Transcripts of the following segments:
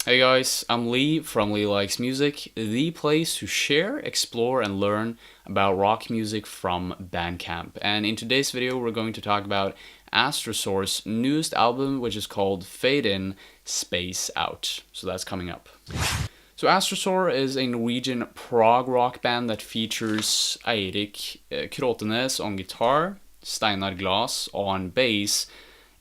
Hey guys, I'm Lee from Lee Likes Music, the place to share, explore, and learn about rock music from Bandcamp. And in today's video, we're going to talk about Astrosaur's newest album, which is called Fade In, Space Out. So that's coming up. So Astrosaur is a Norwegian prog rock band that features Eirik Kråtenes on guitar, Steinar Glas on bass,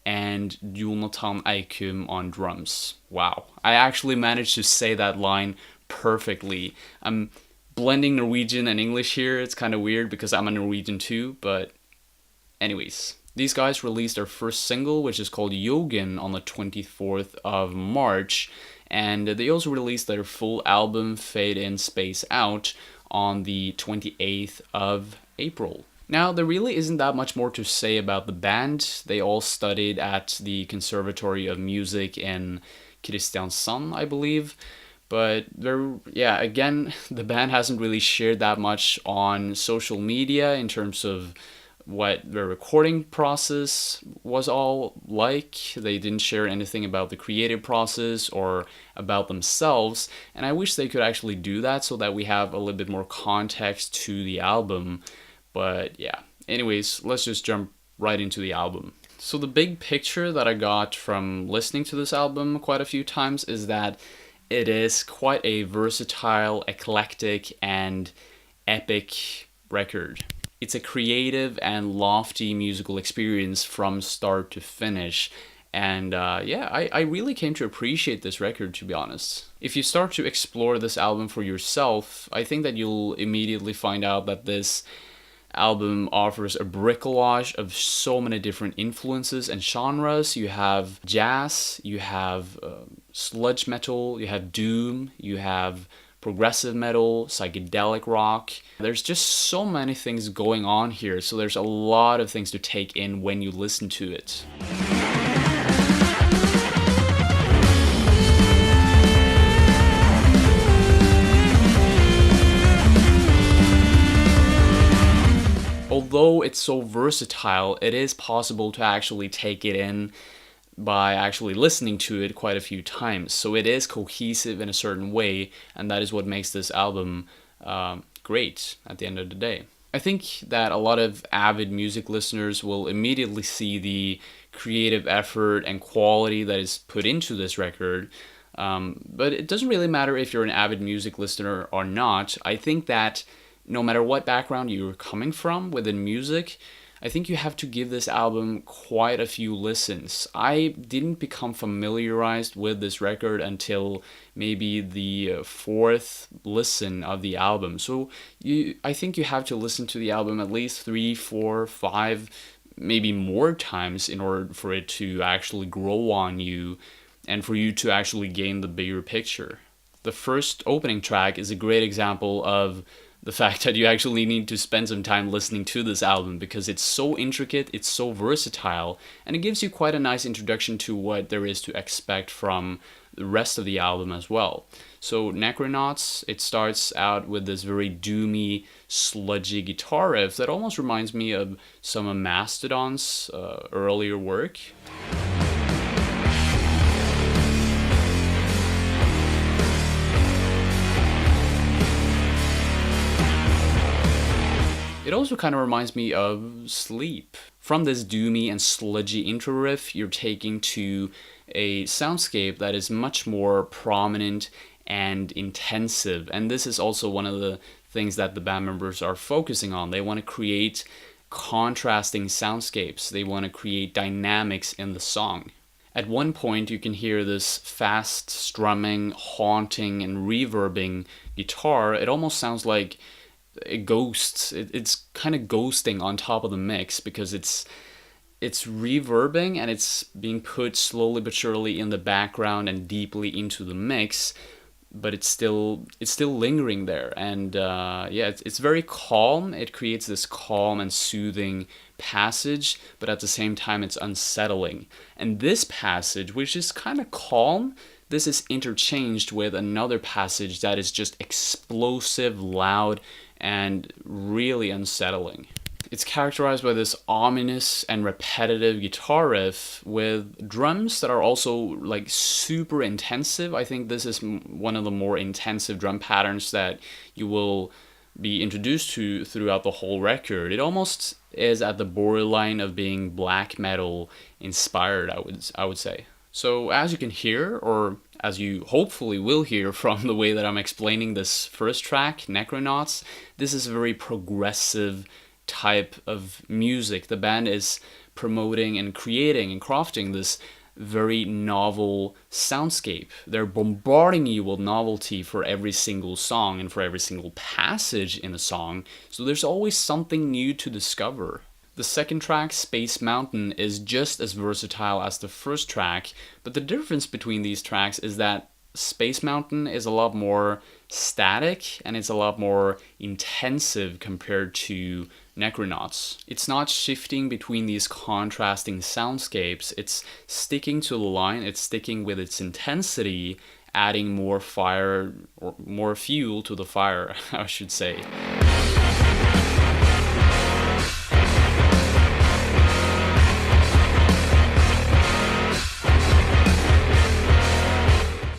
and Jonatan Eikum on drums. Wow, I actually managed to say that line perfectly. I'm blending Norwegian and English here. It's kind of weird because I'm a Norwegian too, but anyways. These guys released their first single, which is called Yogan, on the 24th of March, and they also released their full album, Fade In, Space Out, on the 28th of April. Now, there really isn't that much more to say about the band. They all studied at the Conservatory of Music in Kristiansand, I believe. But again, the band hasn't really shared that much on social media in terms of what their recording process was all like. They didn't share anything about the creative process or about themselves, and I wish they could actually do that so that we have a little bit more context to the album. But yeah, anyways, let's just jump right into the album. So the big picture that I got from listening to this album quite a few times is that it is quite a versatile, eclectic, and epic record. It's a creative and lofty musical experience from start to finish. And I really came to appreciate this record, to be honest. If you start to explore this album for yourself, I think that you'll immediately find out that this album offers a bricolage of so many different influences and genres. You have jazz, you have sludge metal, you have doom, you have progressive metal, psychedelic rock. There's just so many things going on here, so there's a lot of things to take in when you listen to it. Although it's so versatile, it is possible to actually take it in by actually listening to it quite a few times. So it is cohesive in a certain way, and that is what makes this album great at the end of the day. I think that a lot of avid music listeners will immediately see the creative effort and quality that is put into this record. But it doesn't really matter if you're an avid music listener or not. I think that no matter what background you're coming from within music, I think you have to give this album quite a few listens. I didn't become familiarized with this record until maybe the fourth listen of the album. So I think you have to listen to the album at least 3, 4, 5, maybe more times in order for it to actually grow on you and for you to actually gain the bigger picture. The first opening track is a great example of the fact that you actually need to spend some time listening to this album because it's so intricate, it's so versatile, and it gives you quite a nice introduction to what there is to expect from the rest of the album as well. So Necronus, it starts out with this very doomy, sludgy guitar riff that almost reminds me of some of Mastodon's earlier work. It also kind of reminds me of Sleep. From this doomy and sludgy intro riff, you're taking to a soundscape that is much more prominent and intensive. And this is also one of the things that the band members are focusing on. They want to create contrasting soundscapes. They want to create dynamics in the song. At one point, you can hear this fast strumming, haunting, and reverbing guitar. It almost sounds like it ghosts. It's kind of ghosting on top of the mix because it's reverbing and it's being put slowly but surely in the background and deeply into the mix, but it's still lingering there. And it's very calm. It creates this calm and soothing passage, but at the same time it's unsettling. And this passage, which is kind of calm, this is interchanged with another passage that is just explosive, loud, and really unsettling. It's characterized by this ominous and repetitive guitar riff with drums that are also like super intensive. I think this is one of the more intensive drum patterns that you will be introduced to throughout the whole record. It almost is at the borderline of being black metal inspired, I would say. So as you can hear, or as you hopefully will hear from the way that I'm explaining this first track, Necronus, this is a very progressive type of music. The band is promoting and creating and crafting this very novel soundscape. They're bombarding you with novelty for every single song and for every single passage in a song, so there's always something new to discover. The second track, Space Mountain, is just as versatile as the first track, but the difference between these tracks is that Space Mountain is a lot more static and it's a lot more intensive compared to Necronauts. It's not shifting between these contrasting soundscapes, it's sticking to the line, it's sticking with its intensity, adding more fire, or more fuel to the fire, I should say.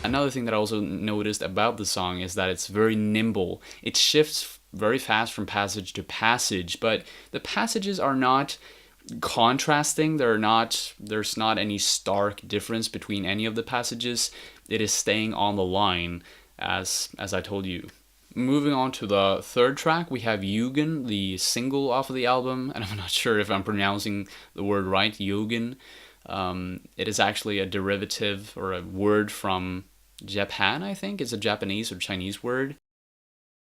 Another thing that I also noticed about the song is that it's very nimble. It shifts very fast from passage to passage, but the passages are not contrasting. There's not any stark difference between any of the passages. It is staying on the line, as I told you. Moving on to the third track, we have Yugen, the single off of the album, and I'm not sure if I'm pronouncing the word right, Yugen. It is actually a derivative or a word from Japan, I think. It's a Japanese or Chinese word.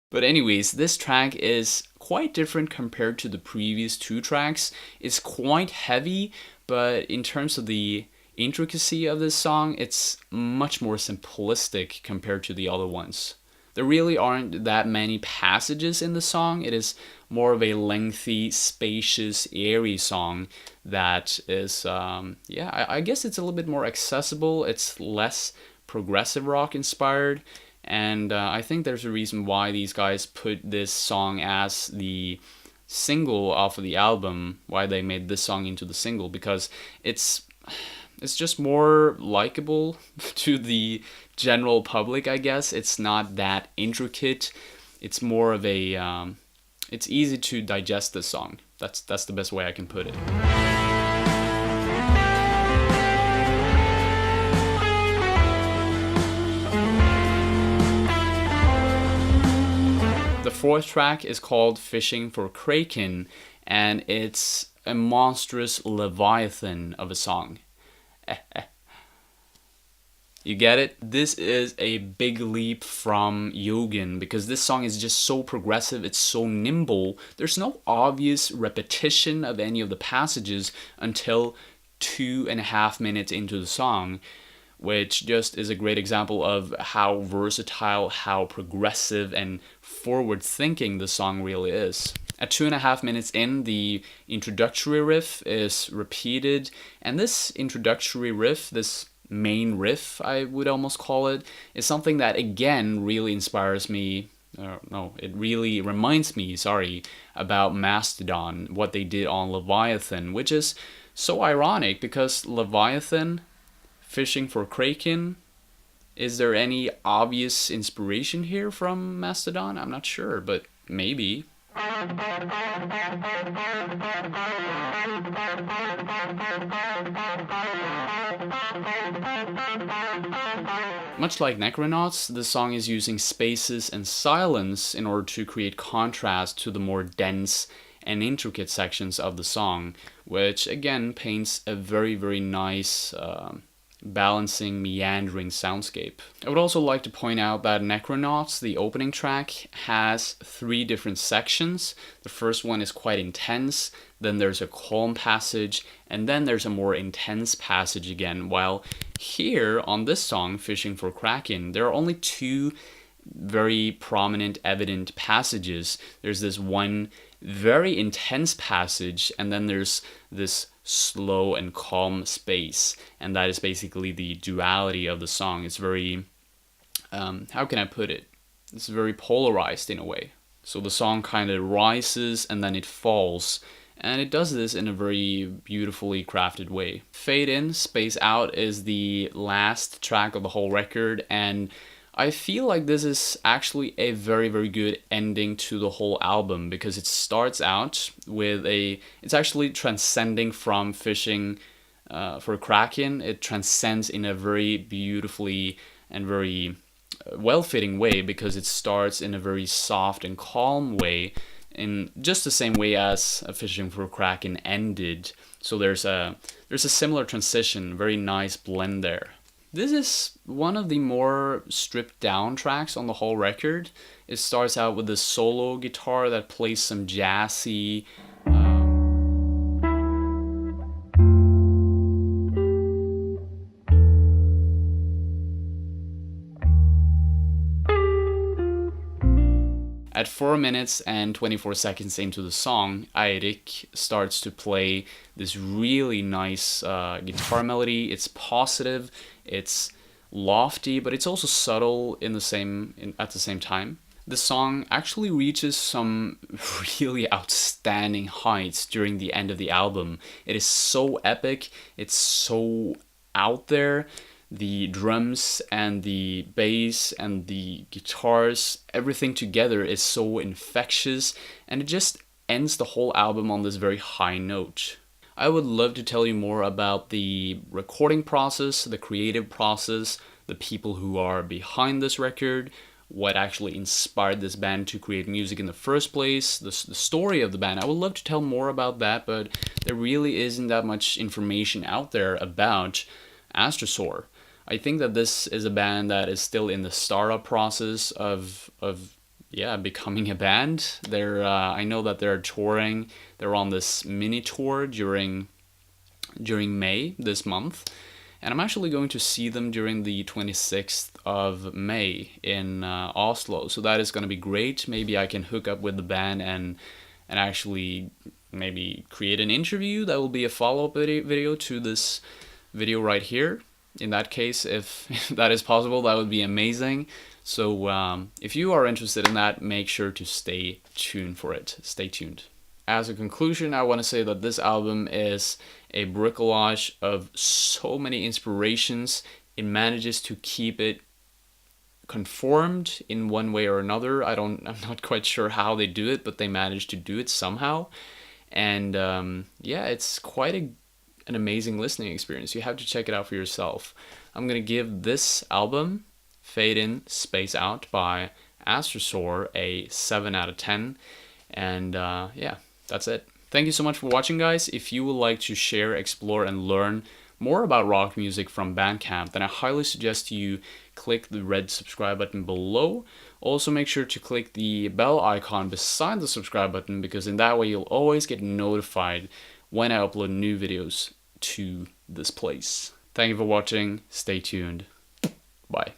But anyways, this track is quite different compared to the previous two tracks. It's quite heavy, but in terms of the intricacy of this song, it's much more simplistic compared to the other ones. There really aren't that many passages in the song. It is more of a lengthy, spacious, airy song that is, I guess it's a little bit more accessible. It's less progressive rock inspired, and I think there's a reason why these guys put this song as the single off of the album, why they made this song into the single, because it's just more likable to the general public, I guess. It's not that intricate. It's more of a it's easy to digest this song. That's the best way I can put it. The fourth track is called Fishing for Kraken, and it's a monstrous leviathan of a song. You get it? This is a big leap from Yugen, because this song is just so progressive, it's so nimble. There's no obvious repetition of any of the passages until 2.5 minutes into the song, which just is a great example of how versatile, how progressive and forward-thinking the song really is. At 2.5 minutes in, the introductory riff is repeated, and this introductory riff, this main riff, I would almost call it, is something that again really inspires me, it really reminds me, about Mastodon, what they did on Leviathan, which is so ironic because Leviathan, Fishing for Kraken, is there any obvious inspiration here from Mastodon? I'm not sure, but maybe. Much like Necronauts, the song is using spaces and silence in order to create contrast to the more dense and intricate sections of the song, which again paints a very, very nice balancing, meandering soundscape. I would also like to point out that Necronauts, the opening track, has 3 different sections. The first one is quite intense, then there's a calm passage, and then there's a more intense passage again, while here on this song, Fishing for Kraken, there are only 2 very prominent, evident passages. There's this one very intense passage, and then there's this slow and calm space, and that is basically the duality of the song. It's very, how can I put it? It's very polarized in a way. So the song kind of rises and then it falls. And it does this in a very beautifully crafted way. Fade In, Space Out is the last track of the whole record, and I feel like this is actually a very, very good ending to the whole album, because it starts out with it's actually transcending from fishing for Kraken. It transcends in a very beautifully and very well-fitting way, because it starts in a very soft and calm way, in just the same way as Fishing for Kraken ended. So there's a similar transition, very nice blend there. This is one of the more stripped down tracks on the whole record. It starts out with the solo guitar that plays some jazzy At 4 minutes and 24 seconds into the song, Eirik starts to play this really nice guitar melody. It's positive, it's lofty, but it's also subtle at the same time. The song actually reaches some really outstanding heights during the end of the album. It is so epic, it's so out there. The drums and the bass and the guitars, everything together is so infectious, and it just ends the whole album on this very high note. I would love to tell you more about the recording process, the creative process, the people who are behind this record, what actually inspired this band to create music in the first place, the story of the band. I would love to tell more about that, but there really isn't that much information out there about Astrosaur. I think that this is a band that is still in the startup process of becoming a band. I know that they're touring. They're on this mini tour during May this month, and I'm actually going to see them during the 26th of May in Oslo. So that is going to be great. Maybe I can hook up with the band and actually maybe create an interview that will be a follow-up video to this video right here. In that case, if that is possible, that would be amazing. So if you are interested in that, make sure to stay tuned for it. Stay tuned. As a conclusion, I want to say that this album is a bricolage of so many inspirations. It manages to keep it conformed in one way or another. I'm not quite sure how they do it, but they manage to do it somehow. And it's quite an amazing listening experience. You have to check it out for yourself. I'm gonna give this album, Fade In, Space Out by Astrosaur, a 7 out of 10. And that's it. Thank you so much for watching, guys. If you would like to share, explore, and learn more about rock music from Bandcamp, then I highly suggest you click the red subscribe button below. Also, make sure to click the bell icon beside the subscribe button, because in that way you'll always get notified when I upload new videos to this place. Thank you for watching. Stay tuned. Bye.